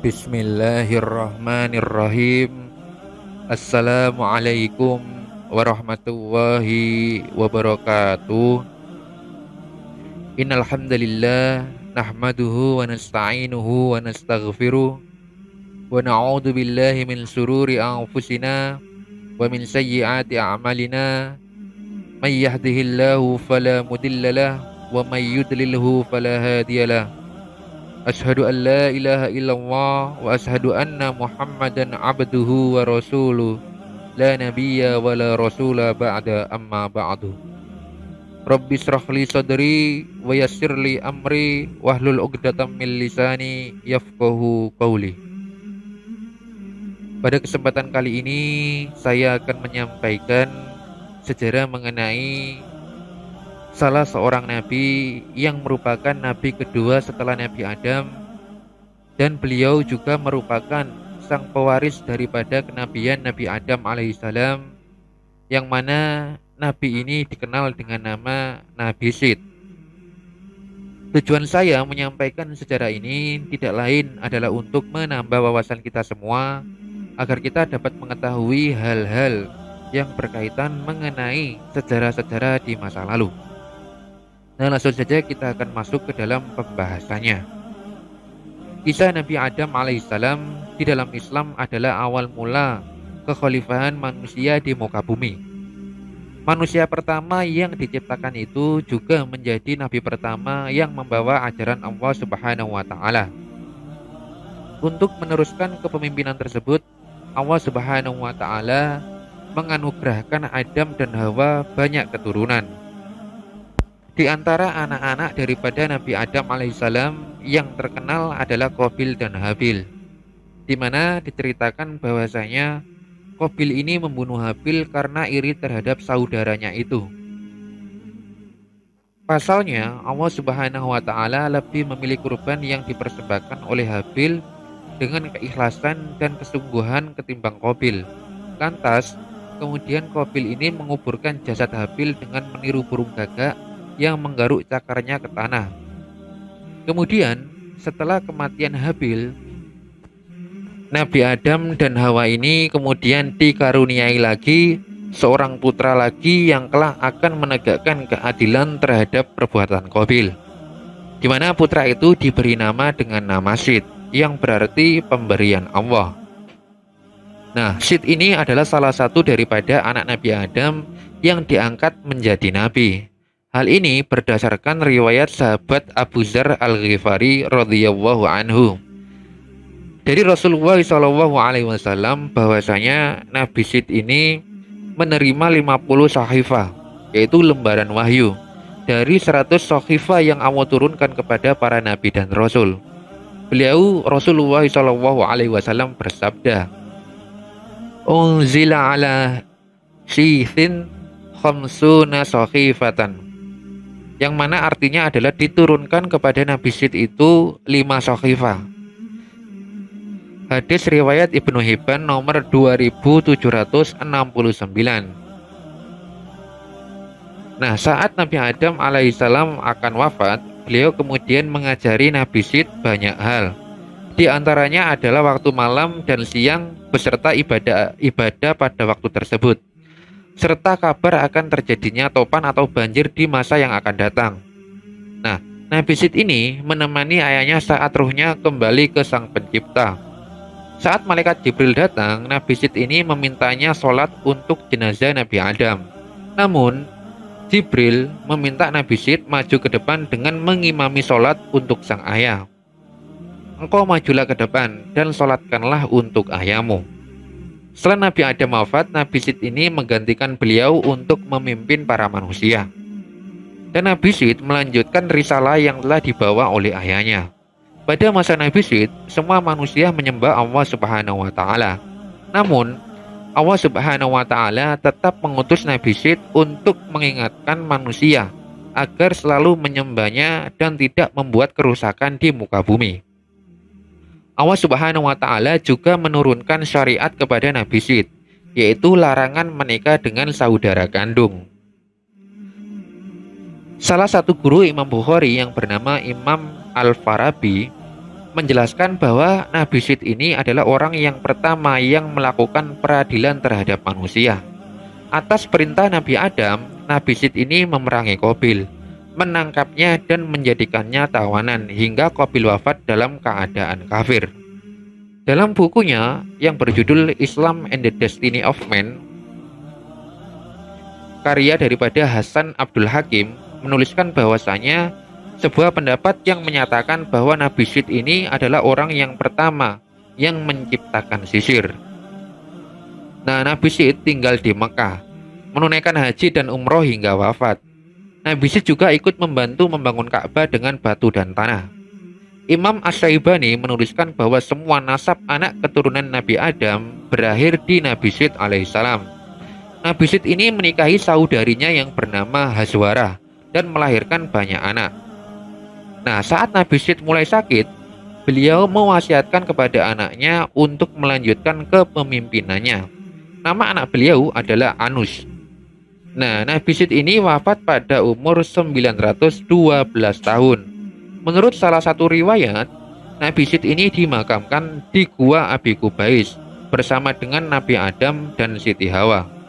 Bismillahirrahmanirrahim. Assalamualaikum warahmatullahi wabarakatuh. Innal hamdalillah nahmaduhu wa nasta'inuhu wa nastaghfiruh wa na'udzu billahi min shururi anfusina wa min sayyiati a'malina. May yahdihillahu fala mudhillalah wa may yudlilhu fala hadiyalah. Ashhadu an la ilaha illallah wa ashhadu anna Muhammadan abduhu wa rasuluh. La nabiyya wa la rasula ba'da amma ba'du. Rabbi shrah li sadri wa yassir li amri wahlul 'uqdatam min lisani yafqahu qawli. Pada kesempatan kali ini saya akan menyampaikan sejarah mengenai salah seorang nabi yang merupakan nabi kedua setelah Nabi Adam, dan beliau juga merupakan sang pewaris daripada kenabian Nabi Adam alaihissalam, yang mana nabi ini dikenal dengan nama Nabi Syed. Tujuan saya menyampaikan sejarah ini tidak lain adalah untuk menambah wawasan kita semua agar kita dapat mengetahui hal-hal yang berkaitan mengenai sejarah-sejarah di masa lalu. Nah, langsung saja kita akan masuk ke dalam pembahasannya. Kisah Nabi Adam alaihissalam di dalam Islam adalah awal mula kekhalifahan manusia di muka bumi. Manusia pertama yang diciptakan itu juga menjadi nabi pertama yang membawa ajaran Allah Subhanahu wa taala. Untuk meneruskan kepemimpinan tersebut, Allah Subhanahu wa taala menganugerahkan Adam dan Hawa banyak keturunan. Di antara anak-anak daripada Nabi Adam alaihissalam yang terkenal adalah Qabil dan Habil, di mana diceritakan bahwasanya Qabil ini membunuh Habil karena iri terhadap saudaranya itu. Pasalnya, Allah Subhanahu wa taala lebih memilih kurban yang dipersembahkan oleh Habil dengan keikhlasan dan kesungguhan ketimbang Qabil. Lantas, kemudian Qabil ini menguburkan jasad Habil dengan meniru burung gagak yang menggaruk cakarnya ke tanah. Kemudian setelah kematian Habil, Nabi Adam dan Hawa ini kemudian dikaruniai lagi seorang putra lagi yang kelak akan menegakkan keadilan terhadap perbuatan Qabil, di mana putra itu diberi nama dengan nama Syed, yang berarti pemberian Allah. Nah, Syed ini adalah salah satu daripada anak Nabi Adam yang diangkat menjadi nabi. Hal ini berdasarkan riwayat sahabat Abu Dzar Al-Ghifari radhiyallahu anhu dari Rasulullah SAW bahwasanya Nabi Syed ini menerima 50 sahifah, yaitu lembaran wahyu, dari 100 sahifah yang Allah turunkan kepada para nabi dan rasul. Beliau Rasulullah SAW bersabda, "Unzila ala syithin khamsuna sahifatan," yang mana artinya adalah diturunkan kepada Nabi Syed itu 5 sahifah. Hadis riwayat Ibnu Hibban nomor 2769. Nah, saat Nabi Adam alaihissalam akan wafat, beliau kemudian mengajari Nabi Syed banyak hal. Di antaranya adalah waktu malam dan siang beserta ibadah pada waktu tersebut, serta kabar akan terjadinya topan atau banjir di masa yang akan datang. Nah, Nabi Syed ini menemani ayahnya saat ruhnya kembali ke Sang Pencipta. Saat malaikat Jibril datang, Nabi Syed ini memintanya sholat untuk jenazah Nabi Adam. Namun, Jibril meminta Nabi Syed maju ke depan dengan mengimami sholat untuk sang ayah. "Engkau majulah ke depan dan sholatkanlah untuk ayahmu." Setelah Nabi Adam wafat, Nabi Syed ini menggantikan beliau untuk memimpin para manusia. Dan Nabi Syed melanjutkan risalah yang telah dibawa oleh ayahnya. Pada masa Nabi Syed, semua manusia menyembah Allah Subhanahu wa taala. Namun, Allah Subhanahu wa taala tetap mengutus Nabi Syed untuk mengingatkan manusia agar selalu menyembahnya dan tidak membuat kerusakan di muka bumi. Allah Subhanahu wa taala juga menurunkan syariat kepada Nabi Syed, yaitu larangan menikah dengan saudara kandung. Salah satu guru Imam Bukhari yang bernama Imam Al-Farabi menjelaskan bahwa Nabi Syed ini adalah orang yang pertama yang melakukan peradilan terhadap manusia. Atas perintah Nabi Adam, Nabi Syed ini memerangi Qabil, menangkapnya dan menjadikannya tawanan hingga Qabil wafat dalam keadaan kafir. Dalam bukunya yang berjudul Islam and the Destiny of Man, karya daripada Hasan Abdul Hakim menuliskan bahwasanya sebuah pendapat yang menyatakan bahwa Nabi Syed ini adalah orang yang pertama yang menciptakan sisir. Nah, Nabi Syed tinggal di Mekah, menunaikan haji dan umroh hingga wafat. Nabi Syed juga ikut membantu membangun Ka'bah dengan batu dan tanah. Imam Asy-Syaibani menuliskan bahwa semua nasab anak keturunan Nabi Adam berakhir di Nabi Syed alaihissalam. Nabi Syed ini menikahi saudarinya yang bernama Hazwarah dan melahirkan banyak anak. Nah, saat Nabi Syed mulai sakit, beliau mewasiatkan kepada anaknya untuk melanjutkan kepemimpinannya. Nama anak beliau adalah Anus. Nah, Nabi Syed ini wafat pada umur 912 tahun. Menurut salah satu riwayat, Nabi Syed ini dimakamkan di Gua Abi Kubais bersama dengan Nabi Adam dan Siti Hawa.